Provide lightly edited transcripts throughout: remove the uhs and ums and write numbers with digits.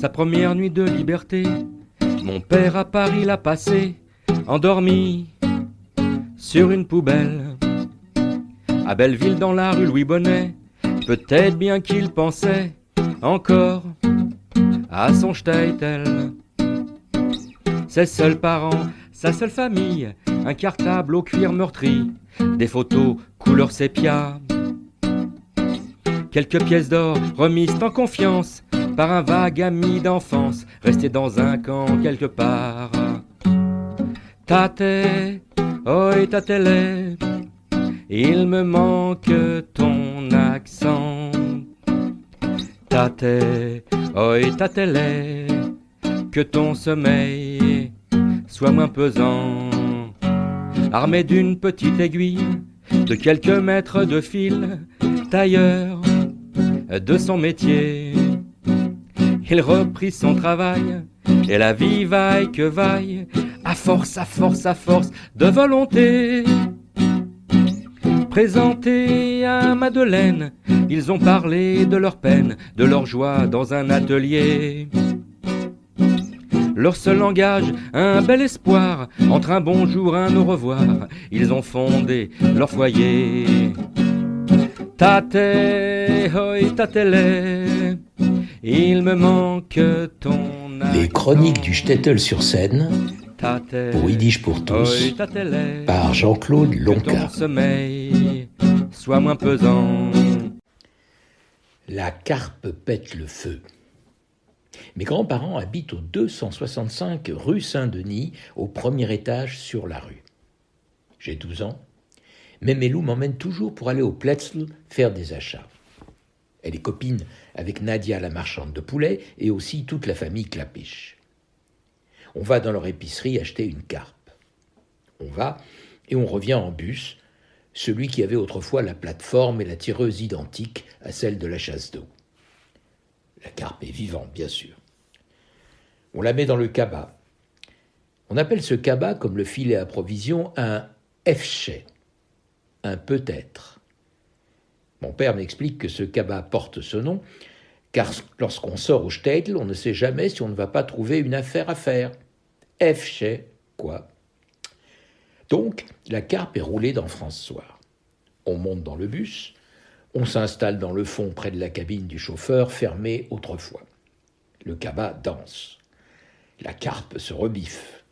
sa première nuit de liberté. Mon père à Paris l'a passé, endormi sur une poubelle. À Belleville dans la rue Louis Bonnet, peut-être bien qu'il pensait encore à son Statel. Ses seuls parents, sa seule famille, un cartable au cuir meurtri, des photos couleur sépia, quelques pièces d'or remises en confiance par un vague ami d'enfance, resté dans un camp quelque part. Tate, oi tatele, il me manque ton accent. Tate, oi tatele, que ton sommeil soit moins pesant. Armé d'une petite aiguille, de quelques mètres de fil, tailleur de son métier, il reprit son travail, et la vie vaille que vaille, à force de volonté. Présentés à Madeleine, ils ont parlé de leur peine, de leur joie dans un atelier. Leur seul langage, un bel espoir, entre un bonjour, un au revoir, ils ont fondé leur foyer. Tate, hoi tatele, il me manque ton accent. Les chroniques du Shtetl sur scène, Tate, pour Yiddish pour tous, hoi tatele, par Jean-Claude que Lonca. ton sommeil soit moins pesant. La carpe pète le feu. Mes grands-parents habitent au 265 rue Saint-Denis, au premier étage sur la rue. J'ai 12 ans, mais Mélou m'emmène toujours pour aller au Pletzl faire des achats. Elle est copine avec Nadia, la marchande de poulet, et aussi toute la famille Klapisch. On va dans leur épicerie acheter une carpe. On va et on revient en bus, celui qui avait autrefois la plateforme et la tireuse identiques à celle de la chasse d'eau. La carpe est vivante, bien sûr. On la met dans le cabas. On appelle ce cabas, comme le filet à provision, un efché, un peut-être. Mon père m'explique que ce cabas porte ce nom, car lorsqu'on sort au Shtetl, on ne sait jamais si on ne va pas trouver une affaire à faire. Efché, quoi. Donc, la carpe est roulée dans François. On monte dans le bus, on s'installe dans le fond près de la cabine du chauffeur, fermée autrefois. Le cabas danse. La carpe se rebiffe.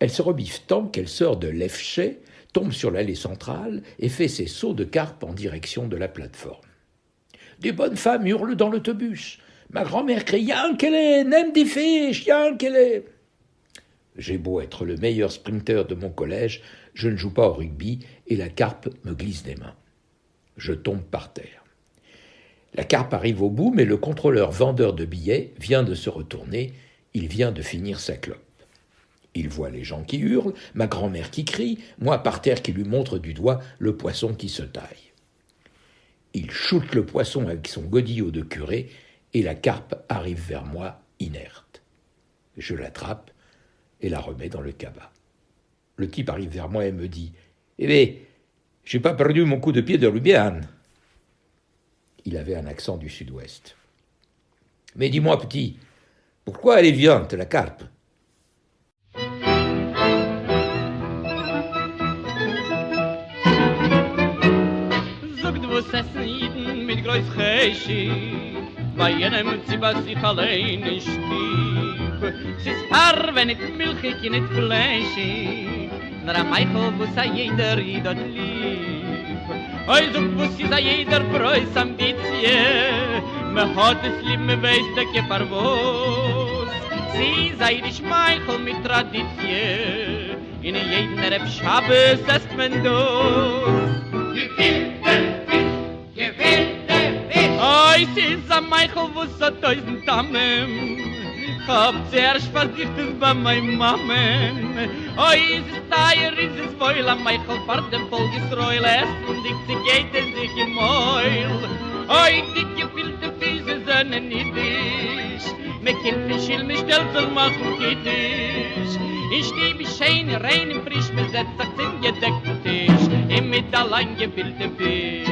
Elle se rebiffe tant qu'elle sort de l'efché, tombe sur l'allée centrale et fait ses sauts de carpe en direction de la plateforme. Des bonnes femmes hurlent dans l'autobus. Ma grand-mère crie « Yankele, nem die Fisch, Yankele !» J'ai beau être le meilleur sprinter de mon collège, je ne joue pas au rugby et la carpe me glisse des mains. Je tombe par terre. La carpe arrive au bout, mais le contrôleur vendeur de billets vient de se retourner. Il vient de finir sa clope. Il voit les gens qui hurlent, ma grand-mère qui crie, moi par terre qui lui montre du doigt le poisson qui se taille. Il shoote le poisson avec son godillot de curé et la carpe arrive vers moi inerte. Je l'attrape et la remets dans le cabas. Le type arrive vers moi et me dit « Eh bien, j'ai pas perdu mon coup de pied de Lubiane. » Il avait un accent du sud-ouest. « Mais dis-moi, petit, pourquoi elle est vivante, la carpe ?» Zogt wo sesniden mit groß Cheshi, bei jenem Zibas sich allein in Stieb. Sis Haar, wenn it milchig in it Fleischig, nur am Eichel, wo sa jeder dort lieb. Oi, zogt wo si sa jeder Preuß Ambitie, me hat es lieb, me weiß der Kefar was. Sie sei dich Meichel mit Traditie, in jeden Reb Schabes ist men dos. Oi, sie ist am Meichel, wo so 1000 Tammen, hab zuerst versicht es bei meinem Mammen. Oi, ist es teuer, ist es voll, am Meichel fahrt dem Volk Israel, essen dich, sie geht es sich im Meul. Oi, die gefüllte Füße sind niddisch, mit Kindfischil, mich stellt soll machen Kiddisch. Ich stehe wie schön, rein im frisch besetzt, sagt in gedeckten Tisch, im mit allein gefüllte Fisch.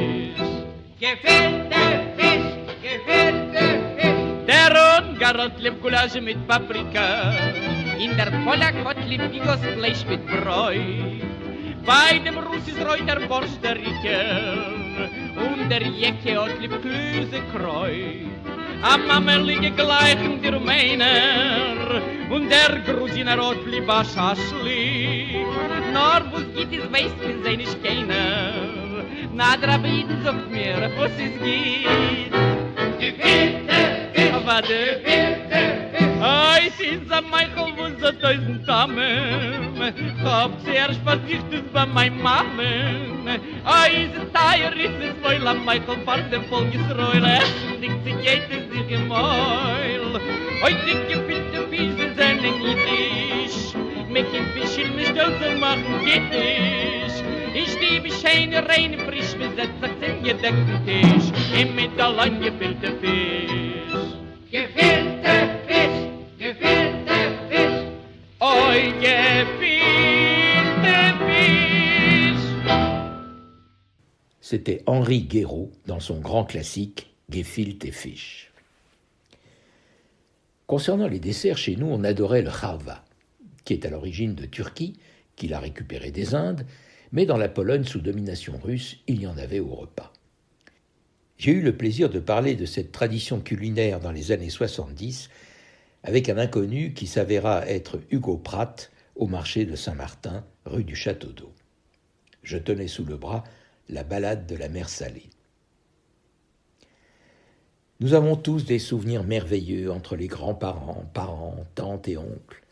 Gefüllte Fisch, gefüllte Fisch. Der Rund Garot lieb Gulasch mit Paprika. In der Polak hat lieb Bigos Fleisch mit Bräu. Bei dem Russ ist Reu der Borsch der Riker. Und der Jecke hat lieb Klüse Kreu. Am Mammelige gleichen die Rumäner. Und der Grusiner hat lieb Aschaschli. Nor wo's geht, ist weiß, wenn sie nicht keiner. Na, der Rabiden sagt mir, was es geht. Aber der Ei, es ist am Michael, wo es 1000 Damen. Hab sehr spaziert es bei meinem Mammen. Ei, es ist teuer, es ist wohl am Michael, fahrt dem Volk ist Reule. Liegt sich jedes sich im Meul. Oi, dicke Fitte, Fiese, sind in Jiddisch. Mit dem Fischl, mich stolz machen, geht nicht. Ich liebe schöne, reine, frisch besetzt, in gedeckten Tisch. Im mit allein gefüllte Fisch. Gefüllte Fisch, gefüllte Fisch. Oi, gefüllte Fisch. C'était Henri Guéraud dans son grand classique Gefilte Fisch. Concernant les desserts, chez nous, on adorait le khalva, qui est à l'origine de Turquie, qu'il a récupéré des Indes, mais dans la Pologne sous domination russe, il y en avait au repas. J'ai eu le plaisir de parler de cette tradition culinaire dans les années 70 avec un inconnu qui s'avéra être Hugo Pratt au marché de Saint-Martin, rue du Château d'Eau. Je tenais sous le bras la balade de la mer Salée. Nous avons tous des souvenirs merveilleux entre les grands-parents, parents, tantes et oncles,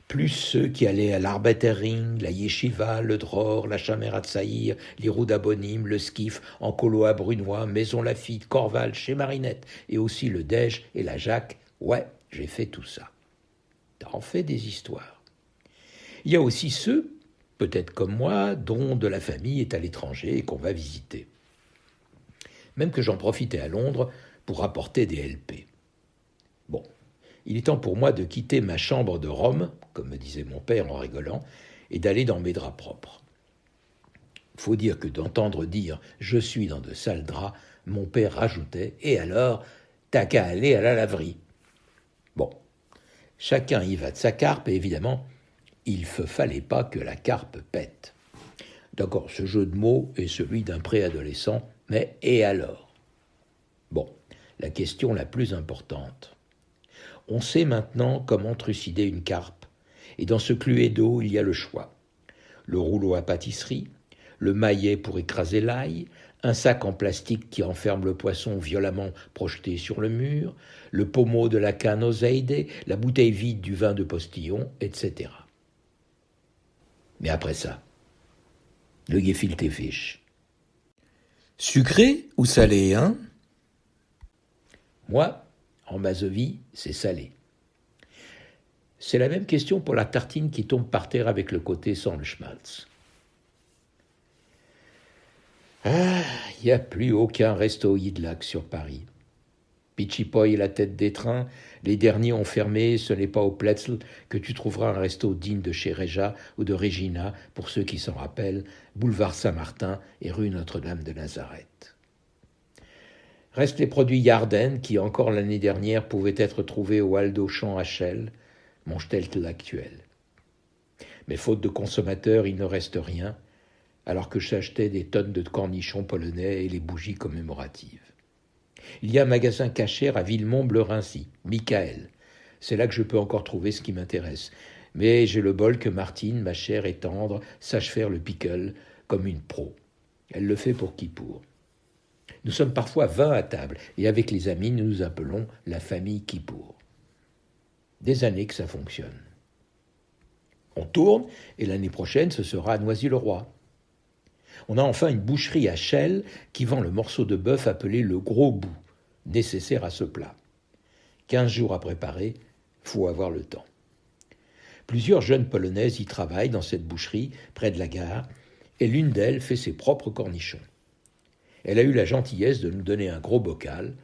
plus ceux qui allaient à l'Arbeiterring, la Yeshiva, le Dror, la Chamera de Saïr, les Roudabonim, le Skif, en Colo à Brunois, Maison Lafitte, Corval, chez Marinette, et aussi le Dej et la Jacques. Ouais, j'ai fait tout ça. T'as en fait des histoires. Il y a aussi ceux, peut-être comme moi, dont de la famille est à l'étranger et qu'on va visiter. Même que j'en profitais à Londres pour apporter des LP. Bon. Il est temps pour moi de quitter ma chambre de Rome, comme me disait mon père en rigolant, et d'aller dans mes draps propres. Faut dire que d'entendre dire « je suis dans de sales draps », mon père rajoutait « et alors, t'as qu'à aller à la laverie ». Bon, chacun y va de sa carpe, et évidemment, il ne fallait pas que la carpe pète. D'accord, ce jeu de mots est celui d'un préadolescent, mais et alors ? Bon, la question la plus importante. On sait maintenant comment trucider une carpe, et dans ce cluedo, il y a le choix. Le rouleau à pâtisserie, le maillet pour écraser l'ail, un sac en plastique qui enferme le poisson violemment projeté sur le mur, le pommeau de la canne aux Zeide, la bouteille vide du vin de postillon, etc. Mais après ça, le Gefilte Fisch. Sucré ou salé, hein ? Moi, en Mazovie, c'est salé. C'est la même question pour la tartine qui tombe par terre avec le côté sans le schmaltz. Ah, il n'y a plus aucun resto Yidlak sur Paris. Pichipoy et la tête des trains, les derniers ont fermé, ce n'est pas au Plätzl que tu trouveras un resto digne de chez Réja ou de Regina, pour ceux qui s'en rappellent, boulevard Saint-Martin et rue Notre-Dame de Nazareth. Restent les produits Yarden qui, encore l'année dernière, pouvaient être trouvés au hall d'Auchan HL, mon shtetl actuel. Mais faute de consommateurs, il ne reste rien, alors que j'achetais des tonnes de cornichons polonais et les bougies commémoratives. Il y a un magasin cachère à Villemont-Bleu-Rincy, Michael. C'est là que je peux encore trouver ce qui m'intéresse. Mais j'ai le bol que Martine, ma chère et tendre, sache faire le pickle comme une pro. Elle le fait pour Kippour. Nous sommes parfois 20 à table, et avec les amis, nous nous appelons la famille Kippour. Des années que ça fonctionne. On tourne, et l'année prochaine, ce sera à Noisy-le-Roi. On a enfin une boucherie à Chelles qui vend le morceau de bœuf appelé le gros bout, nécessaire à ce plat. 15 jours à préparer, faut avoir le temps. Plusieurs jeunes Polonaises y travaillent dans cette boucherie, près de la gare, et l'une d'elles fait ses propres cornichons. Elle a eu la gentillesse de nous donner un gros bocal,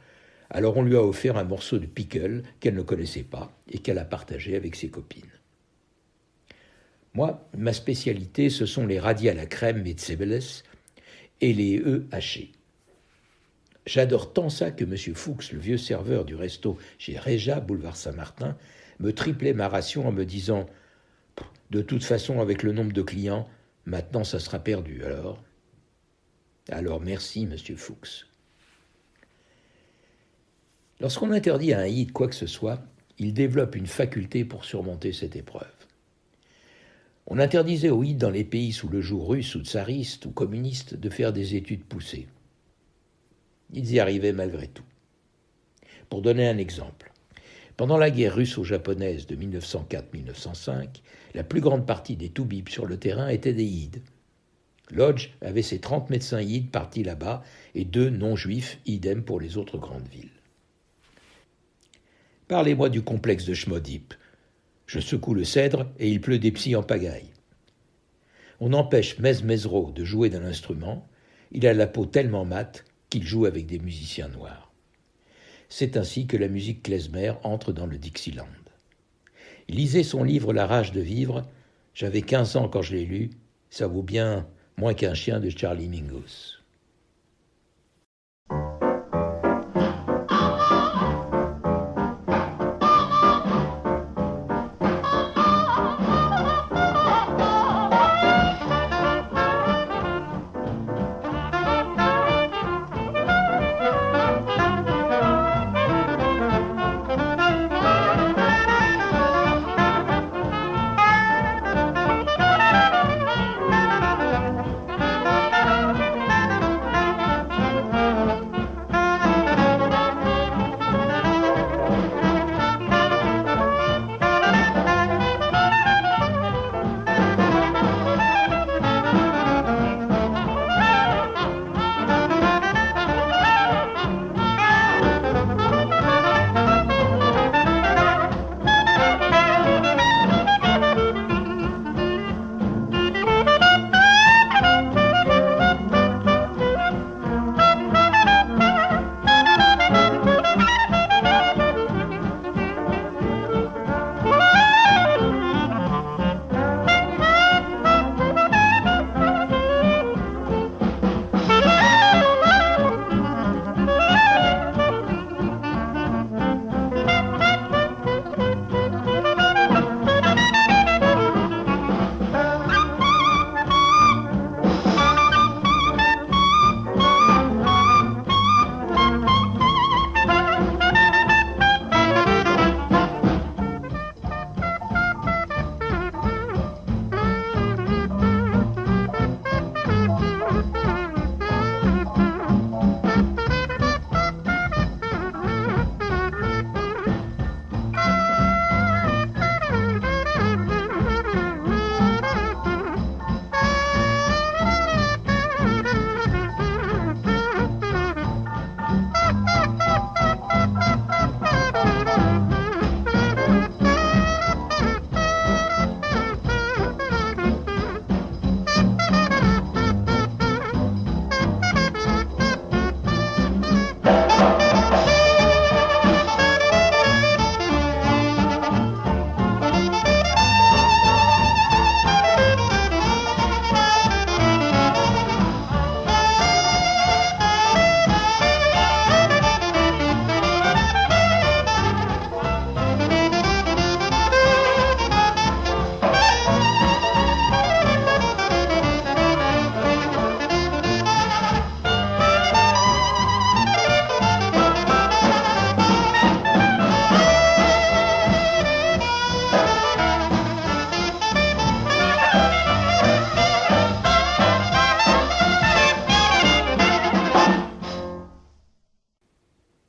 alors on lui a offert un morceau de pickle qu'elle ne connaissait pas et qu'elle a partagé avec ses copines. Moi, ma spécialité, ce sont les radis à la crème et tsebeles et les œufs hachés. J'adore tant ça que M. Fuchs, le vieux serveur du resto chez Réja, boulevard Saint-Martin, me triplait ma ration en me disant « De toute façon, avec le nombre de clients, maintenant ça sera perdu, alors ?» Alors merci, M. Fuchs. Lorsqu'on interdit à un hit quoi que ce soit, il développe une faculté pour surmonter cette épreuve. On interdisait aux hits dans les pays sous le joug russe ou tsariste ou communiste de faire des études poussées. Ils y arrivaient malgré tout. Pour donner un exemple, pendant la guerre russo-japonaise de 1904-1905, la plus grande partie des toubibs sur le terrain étaient des Yids. Lodge avait ses 30 médecins Yids partis là-bas et 2 non-juifs, idem pour les autres grandes villes. Parlez-moi du complexe de Schmodip. Je secoue le cèdre et il pleut des psys en pagaille. On empêche Mez Mesro de jouer d'un instrument, il a la peau tellement mate qu'il joue avec des musiciens noirs. C'est ainsi que la musique klezmer entre dans le Dixieland. Lisez son livre « La rage de vivre », j'avais 15 ans quand je l'ai lu, ça vaut bien moins qu'un chien de Charlie Mingus.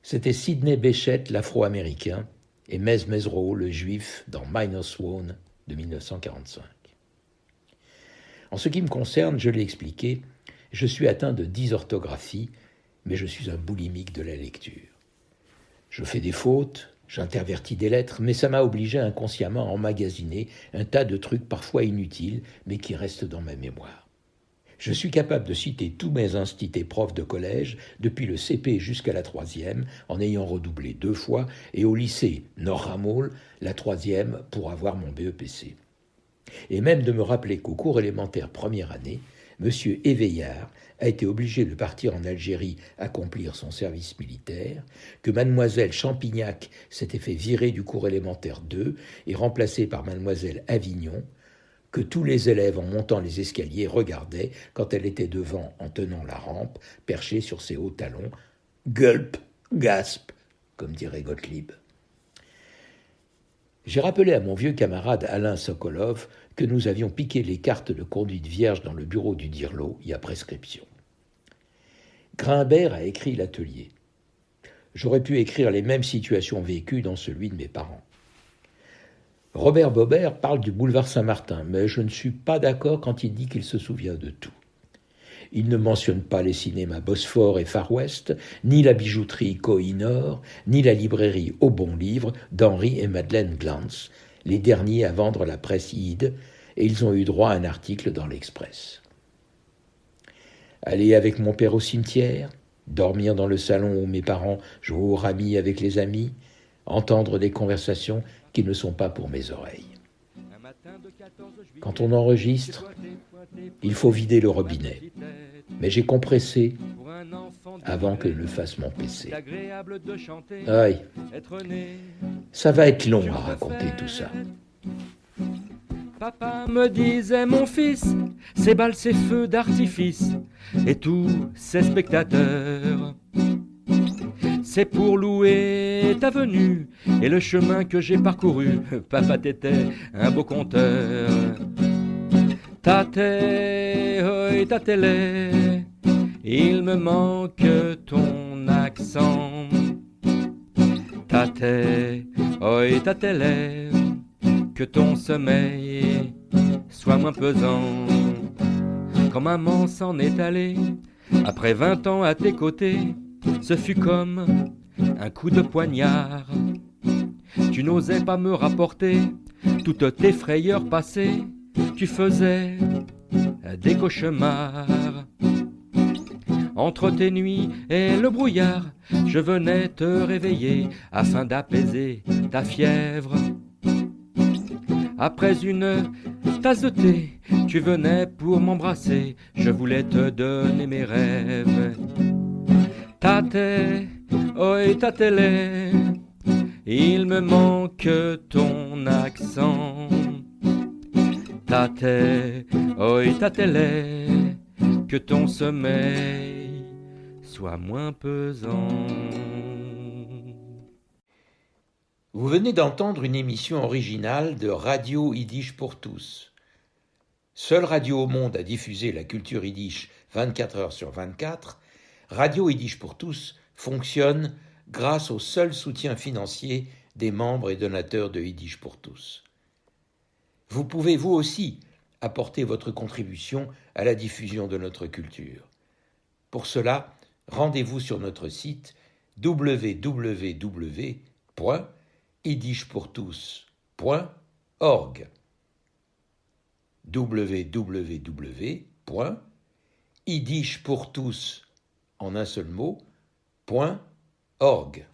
C'était Sidney Bechet, l'Afro-Américain, et Mez Mesro, le Juif, dans Minor Swan de 1945. En ce qui me concerne, je l'ai expliqué, je suis atteint de dysorthographie, mais je suis un boulimique de la lecture. Je fais des fautes, j'intervertis des lettres, mais ça m'a obligé inconsciemment à emmagasiner un tas de trucs parfois inutiles, mais qui restent dans ma mémoire. Je suis capable de citer tous mes instituts profs de collège, depuis le CP jusqu'à la 3e, en ayant redoublé 2 fois, et au lycée Nord-Ramoul, la 3e, pour avoir mon BEPC. Et même de me rappeler qu'au cours élémentaire première année, M. Éveillard a été obligé de partir en Algérie accomplir son service militaire, que mademoiselle Champignac s'était fait virer du cours élémentaire 2 et remplacée par mademoiselle Avignon, que tous les élèves en montant les escaliers regardaient quand elle était devant en tenant la rampe, perchée sur ses hauts talons, gulp, gasp, comme dirait Gottlieb. J'ai rappelé à mon vieux camarade Alain Sokolov que nous avions piqué les cartes de conduite vierge dans le bureau du Dirlo, il y a prescription. Grimbert a écrit l'atelier. J'aurais pu écrire les mêmes situations vécues dans celui de mes parents. Robert Bobert parle du boulevard Saint-Martin, mais je ne suis pas d'accord quand il dit qu'il se souvient de tout. Il ne mentionne pas les cinémas Bosphore et Far West, ni la bijouterie Koh-i-Noor, ni la librairie Au Bon Livre d'Henri et Madeleine Glantz, les derniers à vendre la presse Ide, et ils ont eu droit à un article dans l'Express. Aller avec mon père au cimetière, dormir dans le salon où mes parents jouent au rami avec les amis, entendre des conversations qui ne sont pas pour mes oreilles. Quand on enregistre, il faut vider le robinet, mais j'ai compressé avant que le fasse mon PC. Aïe, ça va être long à raconter tout ça. Papa me disait, mon fils, ces balles, ces feux d'artifice, et tous ces spectateurs, c'est pour louer ta venue et le chemin que j'ai parcouru. Papa, t'étais un beau conteur. Tate, oi, tatele, il me manque ton accent. Tate, oi, tatele, que ton sommeil soit moins pesant. Quand maman s'en est allée, après 20 ans à tes côtés, ce fut comme un coup de poignard. Tu n'osais pas me rapporter toutes tes frayeurs passées, tu faisais des cauchemars. Entre tes nuits et le brouillard, je venais te réveiller afin d'apaiser ta fièvre. Après une tasse de thé, tu venais pour m'embrasser, je voulais te donner mes rêves. Tate, oi, tatele, il me manque ton accent. Tate, oi, tatele, que ton sommeil soit moins pesant. Vous venez d'entendre une émission originale de Radio Yiddish pour tous. Seule radio au monde à diffuser la culture yiddish 24 heures sur 24, Radio Yiddish pour tous fonctionne grâce au seul soutien financier des membres et donateurs de Yiddish pour tous. Vous pouvez vous aussi apporter votre contribution à la diffusion de notre culture. Pour cela, rendez-vous sur notre site www.yiddishpourtous.org www.yiddishpourtous en un seul mot, .org